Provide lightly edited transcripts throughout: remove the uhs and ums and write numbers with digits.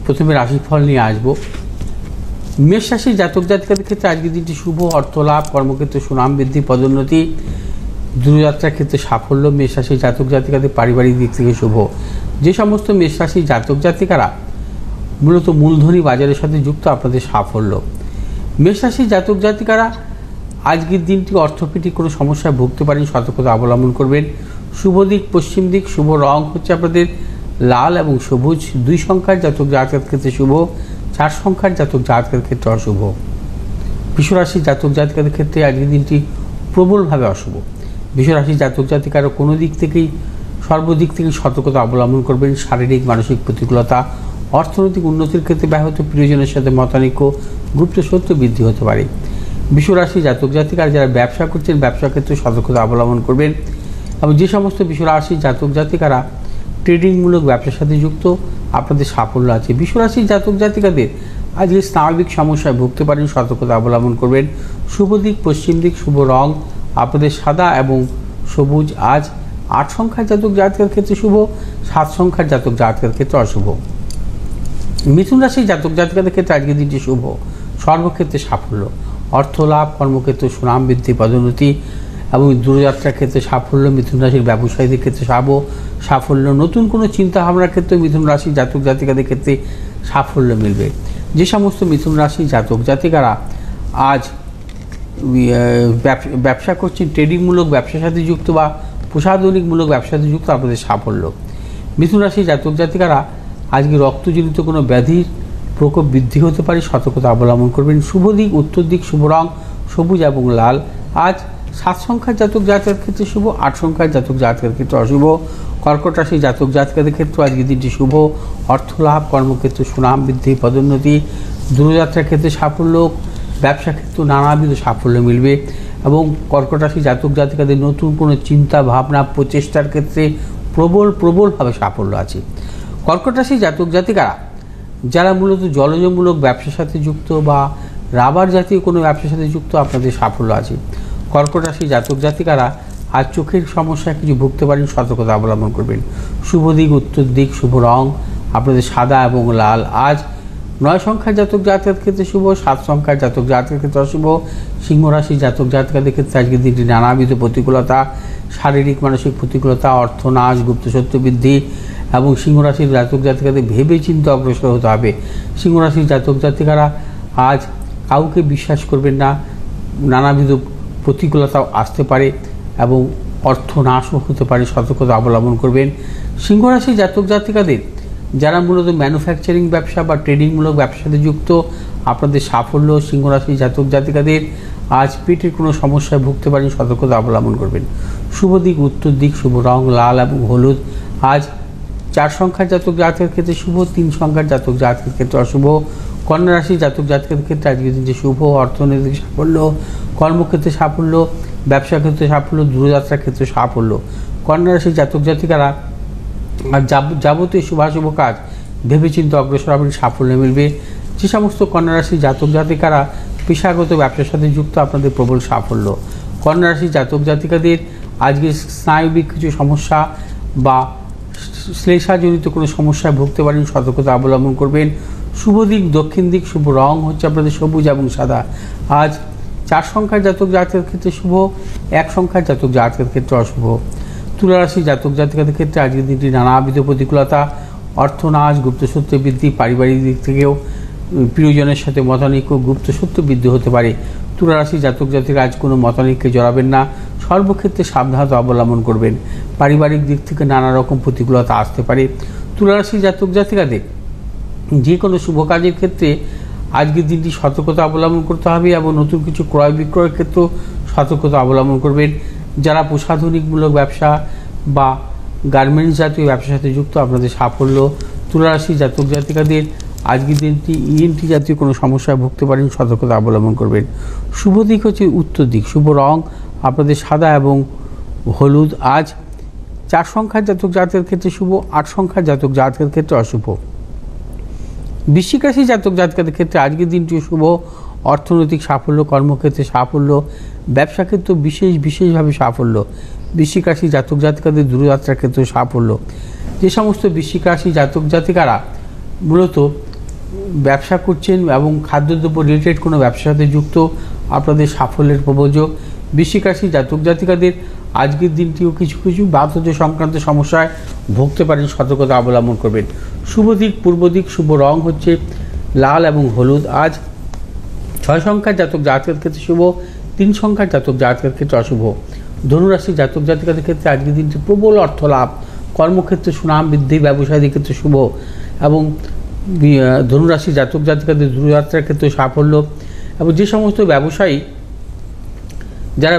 প্রথমে রাশিফল নিয়ে আসবো। মেষ রাশির জাতক জাতিকাদের ক্ষেত্রে আজকের দিনটি শুভ। অর্থ লাভ, কর্মক্ষেত্রে সুনাম বৃদ্ধি, পদোন্নতি, দূরযাত্রার ক্ষেত্রে সাফল্য। মেষ রাশির জাতক জাতিকাদের পারিবারিক দিক থেকে শুভ। যে সমস্ত মেষ রাশির জাতক জাতিকারা মূলত মূলধনী বাজারের সাথে যুক্ত, আপনাদের সাফল্য। মেষ রাশির জাতক জাতিকারা আজকের দিনটি অর্থনৈতিক কোনো সমস্যায় ভুগতে পারেন, সতর্কতা অবলম্বন করবেন। শুভ দিক পশ্চিম দিক, শুভ রং হচ্ছে আপনাদের লাল এবং সবুজ। 2 সংখ্যার জাতক জাতকের ক্ষেত্রে শুভ, 4 সংখ্যার জাতক জাতকের ক্ষেত্রে অশুভ। বৃষরাশির জাতক জাতিকাদের ক্ষেত্রে আজকের দিনটি প্রবলভাবে অশুভ। বৃষরাশির জাতক জাতিকারা কোনো দিক থেকেই সর্বদিক থেকেই সতর্কতা অবলম্বন করবেন। শারীরিক মানসিক প্রতিকূলতা, অর্থনৈতিক উন্নতির ক্ষেত্রে ব্যাহত, প্রিয়জনের সাথে মতানৈক্য, গুপ্ত সত্য বৃদ্ধি হতে পারে। বৃষরাশি জাতক জাতিকারা যারা ব্যবসা করছেন, ব্যবসা ক্ষেত্রে সতর্কতা অবলম্বন করবেন। এবং যে সমস্ত বৃষরাশির জাতক জাতিকারা ট্রেডিংমূলক ব্যবসার সাথে যুক্ত, আপনাদের সাফল্য আছে। বৃষরাশির জাতক জাতিকাদের আজকে স্নায়বিক সমস্যায় ভুগতে পারেন, সতর্কতা অবলম্বন করবেন। শুভ দিক পশ্চিম দিক, শুভ রং আপনাদের সাদা এবং সবুজ। আজ 8 সংখ্যার জাতক জাতকের ক্ষেত্রে শুভ, 7 সংখ্যার জাতক জাতকের ক্ষেত্রে অশুভ। মিথুন রাশির জাতক জাতিকাদের ক্ষেত্রে আজকের দিনটি শুভ। সর্বক্ষেত্রে সাফল্য, অর্থ লাভ, কর্মক্ষেত্রে সুনাম বৃদ্ধি, পদোন্নতি এবং দূরযাত্রার ক্ষেত্রে সাফল্য। মিথুন রাশির ব্যবসায়ীদের ক্ষেত্রে সাফল্য। নতুন কোনো চিন্তা ভাবনার ক্ষেত্রে মিথুন রাশির জাতক জাতিকাদের ক্ষেত্রে সাফল্য মিলবে। যে সমস্ত মিথুন রাশির জাতক জাতিকারা আজ ব্যবসা করছেন, ট্রেডিংমূলক ব্যবসার সাথে যুক্ত বা প্রসাধনিকমূলক ব্যবসার সাথে যুক্ত, আপনাদের সাফল্য। মিথুন রাশির জাতক জাতিকারা আজকে রক্তজনিত কোনো ব্যাধির প্রকোপ বৃদ্ধি হতে পারে, সতর্কতা অবলম্বন করবেন। শুভ দিক উত্তর দিক, শুভ রং সবুজ এবং লাল। আজ 7 সংখ্যার জাতক জাতকের ক্ষেত্রে শুভ, 8 সংখ্যার জাতক জাতকের ক্ষেত্রে অশুভ। কর্কট রাশির জাতক জাতকের ক্ষেত্রে আজকের দিনটি শুভ। অর্থ লাভ, কর্মক্ষেত্রে সুনাম বৃদ্ধি, পদোন্নতি, দূরযাত্রার ক্ষেত্রে সাফল্য, ব্যবসা ক্ষেত্রে নানাবিধ সাফল্য মিলবে। এবং কর্কট রাশির জাতক জাতিকাদের নতুন কোনো চিন্তা ভাবনা প্রচেষ্টার ক্ষেত্রে প্রবলভাবে সাফল্য আছে। কর্কট রাশির জাতক জাতিকারা যারা মূলত জলজমূলক ব্যবসার সাথে যুক্ত বা রাবার জাতীয় কোনো ব্যবসার সাথে যুক্ত, আপনাদের সাফল্য আছে। কর্কট রাশির জাতক জাতিকারা আজ চোখের সমস্যায় কিছু ভুগতে পারেন, সতর্কতা অবলম্বন করবেন। শুভ দিক উত্তর দিক, শুভ রং আপনাদের সাদা এবং লাল। আজ 9 সংখ্যার জাতক জাতকের ক্ষেত্রে শুভ, 7 সংখ্যার জাতক জাতকের ক্ষেত্রে অশুভ। সিংহ রাশির জাতক জাতকাদের ক্ষেত্রে আজকের দিনটি নানাবিধ প্রতিকূলতা, শারীরিক মানসিক প্রতিকূলতা, অর্থনাশ, গুপ্ত সত্য বৃদ্ধি এবং সিংহ রাশির জাতক জাতিকাদের ভেবে চিন্তে অগ্রসর হতে হবে। সিংহ রাশির জাতক জাতিকারা আজ কাউকে বিশ্বাস করবেন না, নানাবিধ প্রতিকূলতাও আসতে পারে এবং অর্থনাশও হতে পারে, সতর্কতা অবলম্বন করবেন। সিংহ রাশির জাতক জাতিকাদের যারা মূলত ম্যানুফ্যাকচারিং ব্যবসা বা ট্রেডিংমূলক ব্যবসার সাথে যুক্ত, আপনাদের সাফল্য। সিংহ রাশির জাতক জাতিকাদের আজ পেটের কোনো সমস্যায় ভুগতে পারেন, সতর্কতা অবলম্বন করবেন। শুভ দিক উত্তর দিক, শুভ রং লাল এবং হলুদ। আজ 4 সংখ্যার জাতক জাতকের ক্ষেত্রে শুভ, 3 সংখ্যার জাতক জাতকের ক্ষেত্রে অশুভ। কন্যা রাশির জাতক জাতকের ক্ষেত্রে আজকের দিনটি শুভ। অর্থনৈতিক সাফল্য, কর্মক্ষেত্রে সাফল্য, ব্যবসা ক্ষেত্রে সাফল্য, দূরযাত্রার ক্ষেত্রে সাফল্য। কন্যা রাশির জাতক জাতিকারা আর যাবতীয় শুভাশুভ কাজ ভেবেচিন্তে অগ্রসর হবেন, সাফল্য মিলবে। যে সমস্ত কন্যা রাশির জাতক জাতিকারা পেশাগত ব্যবসার সাথে যুক্ত, আপনাদের প্রবল সাফল্য। কন্যা রাশির জাতক জাতিকাদের আজকে স্নায়বিক কিছু সমস্যা বা শ্লেষাজনিত কোনো সমস্যায় ভুগতে পারেন, সতর্কতা অবলম্বন করবেন। শুভ দিক দক্ষিণ দিক, শুভ রং হচ্ছে আপনাদের সবুজ এবং সাদা। আজ 4 সংখ্যার জাতক জাতকের ক্ষেত্রে শুভ, 1 সংখ্যার জাতক জাতকের ক্ষেত্রে অশুভ। তুলা রাশির জাতক জাতিকাদের ক্ষেত্রে আজকের দিনটি নানাবিধ প্রতিকূলতা, অর্থনাশ, গুপ্ত সত্য বৃদ্ধি, পারিবারিক দিক থেকেও প্রিয়জনের সাথে মতানৈক্য, গুপ্ত সত্য বৃদ্ধি হতে পারে। তুলা রাশির জাতক জাতিকা আজ কোনো মতানৈক্যে জড়াবেন না, সর্বক্ষেত্রে সাবধানতা অবলম্বন করবেন। পারিবারিক দিক থেকে নানা রকম প্রতিকূলতা আসতে পারে। তুলা রাশির জাতক জাতিকাদের যে কোনো শুভ কাজের ক্ষেত্রে আজকের দিনটি সতর্কতা অবলম্বন করতে হবে এবং নতুন কিছু ক্রয় বিক্রয়ের ক্ষেত্রেও সতর্কতা অবলম্বন করবেন। যারা প্রসাধনিকমূলক ব্যবসা বা গার্মেন্টস জাতীয় ব্যবসার সাথে যুক্ত, আপনাদের সাফল্য। তুলা রাশির জাতক জাতিকাদের আজকের দিনটি ইএনটি জাতীয় কোনো সমস্যায় ভুগতে পারেন, সতর্কতা অবলম্বন করবেন। শুভ দিক হচ্ছে উত্তর দিক, শুভ রং আপনাদের সাদা এবং হলুদ। আজ 4 সংখ্যার জাতক জাতকের ক্ষেত্রে শুভ, 8 সংখ্যার জাতক জাতকের ক্ষেত্রে অশুভ। বৃশ্চিক রাশির জাতক জাতকের ক্ষেত্রে আজকের দিনটি শুভ। অর্থনৈতিক সাফল্য, কর্মক্ষেত্রে সাফল্য, ব্যবসা ক্ষেত্রে বিশেষভাবে সাফল্য। বৃশ্চিক রাশির জাতক জাতিকাদের দূরযাত্রার ক্ষেত্রে সাফল্য। যে সমস্ত বৃশ্চিক রাশির জাতক জাতিকারা মূলত ব্যবসা করছেন এবং খাদ্যদ্রব্য রিলেটেড কোনো ব্যবসার সাথে যুক্ত, আপনাদের সাফল্যের প্রবযোগ। বৃশ্চিক রাশি জাতক জাতিকাদের আজকের দিনটিও কিছু কিছু বাতজ সংক্রান্ত সমস্যায় ভুগতে পারেন, সতর্কতা অবলম্বন করবেন। শুভ দিক পূর্ব দিক, শুভ রং হচ্ছে লাল এবং হলুদ। আজ 6 সংখ্যার জাতক জাতকের ক্ষেত্রে শুভ, 3 সংখ্যার জাতক জাতকের ক্ষেত্রে অশুভ। ধনুরাশি জাতক জাতিকাদের ক্ষেত্রে আজকের দিনটি প্রবল অর্থ লাভ, কর্মক্ষেত্রে সুনাম বৃদ্ধি, ব্যবসায়ীদের ক্ষেত্রে শুভ এবং ধনুরাশি জাতক জাতিকাদের দূরযাত্রার ক্ষেত্রে সাফল্য। এবং যে সমস্ত ব্যবসায়ী যারা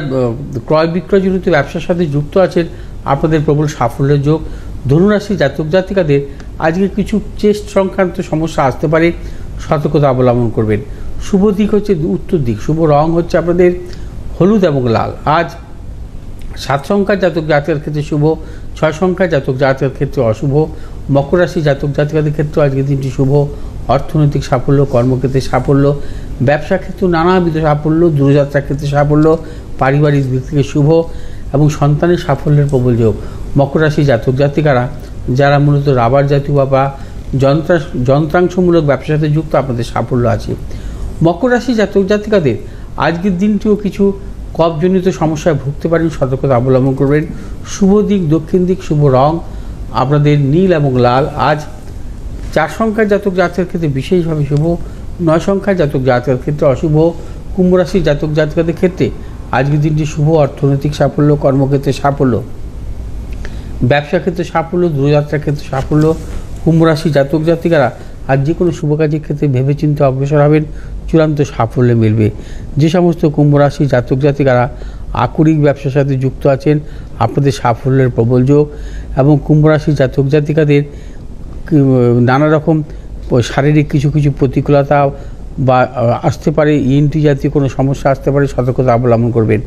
ক্রয় বিক্রয়জনিত ব্যবসার সাথে যুক্ত আছেন, আপনাদের প্রবল সাফল্যের যোগ। ধনুরাশি জাতক জাতিকাদের আজকে কিছু চেস্ট সংক্রান্ত সমস্যা আসতে পারে, সতর্কতা অবলম্বন করবেন। শুভ দিক হচ্ছে উত্তর দিক, শুভ রং হচ্ছে আপনাদের হলুদ এবং লাল। আজ 7 সংখ্যার জাতক জাতকের ক্ষেত্রে শুভ, 6 সংখ্যার জাতক জাতকের ক্ষেত্রে অশুভ। মকর রাশি জাতক জাতিকাদের ক্ষেত্রে আজকের দিনটি শুভ, অর্থনৈতিক সাফল্য, কর্মক্ষেত্রে সাফল্য, ব্যবসা ক্ষেত্রে নানাবিধ সাফল্য, দূরযাত্রার ক্ষেত্রে সাফল্য, পারিবারিক দিক থেকে শুভ এবং সন্তানের সাফল্যের প্রবল যোগ। মকর রাশি জাতক জাতিকারা যারা মূলত রাবার জাতীয় বা যন্ত্রাংশমূলক ব্যবসার সাথে যুক্ত, আপনাদের সাফল্য আছে। মকর রাশি জাতক জাতিকাদের আজকের দিনটিও কিছু কফজনিত সমস্যায় ভুগতে পারেন, সতর্কতা অবলম্বন করবেন। শুভ দিক দক্ষিণ দিক, শুভ রং আপনাদের নীল এবং লাল। আজ 4 সংখ্যার জাতক জাতকের ক্ষেত্রে বিশেষভাবে শুভ, 9 সংখ্যার জাতক জাতকের ক্ষেত্রে অশুভ। কুম্ভ রাশির জাতক জাতিকাদের ক্ষেত্রে আজকের দিনটি শুভ, অর্থনৈতিক সাফল্য, কর্মক্ষেত্রে সাফল্য, ব্যবসা ক্ষেত্রে সাফল্য, দূরযাত্রার ক্ষেত্রে সাফল্য। কুম্ভ রাশি জাতক জাতিকারা আজ যে কোনো শুভ কাজের ক্ষেত্রে ভেবেচিন্তে অগ্রসর হবেন, চূড়ান্ত সাফল্য মিলবে। যে সমস্ত কুম্ভ রাশি জাতক জাতিকারা আকরিক ব্যবসার সাথে যুক্ত আছেন, আপনাদের সাফল্যের প্রবল যোগ। এবং কুম্ভ রাশি জাতক জাতিকাদের নানা রকম শারীরিক কিছু কিছু প্রতিকূলতা বা আসতে পারে, ইএনটি জাতীয় কোনো সমস্যা আসতে পারে, সতর্কতা অবলম্বন করবেন।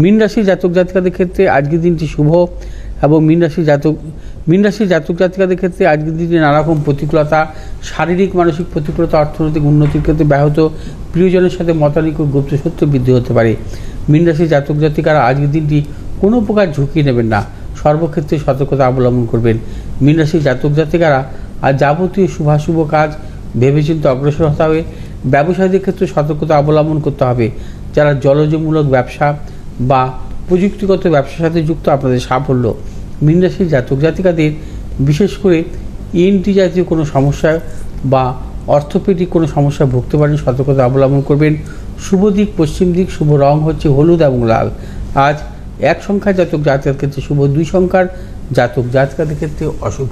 মীন রাশি জাতক জাতিকাদের ক্ষেত্রে আজকের দিনটি শুভ এবং মীন রাশি জাতক জাতিকাদের ক্ষেত্রে আজকের দিনে নানা রকম প্রতিকূলতা, শারীরিক মানসিক প্রতিকূলতা, অর্থনৈতিক উন্নতির ক্ষেত্রে ব্যাহত, প্রিয়জনের সাথে মতানৈক্য, গুপ্ত সত্য বৃদ্ধি হতে পারে। মীন রাশি জাতক জাতিকারা আজকের দিনটি কোনো প্রকার ঝুঁকি নেবেন না, সর্বক্ষেত্রে সতর্কতা অবলম্বন করবেন। মীন রাশি জাতক জাতিকারা আর যাবতীয় শুভাশুভ কাজ ভেবেচিন্তে অগ্রসর হতে হবে। ব্যবসায়ীদের ক্ষেত্রে সতর্কতা অবলম্বন করতে হবে। যারা জলজমূলক ব্যবসা বা প্রযুক্তিগত ব্যবসার সাথে যুক্ত, আপনাদের সাফল্য। মীন রাশির জাতক জাতিকাদের বিশেষ করে ইএনটি জাতীয় কোনো সমস্যা বা অর্থোপেডিক কোনো সমস্যা ভুগতে পারেন, সতর্কতা অবলম্বন করবেন। শুভ দিক পশ্চিম দিক, শুভ রং হচ্ছে হলুদ এবং লাল। আজ 1 সংখ্যার জাতক জাতকের ক্ষেত্রে শুভ, 2 সংখ্যার জাতক জাতিকাদের ক্ষেত্রে অশুভ।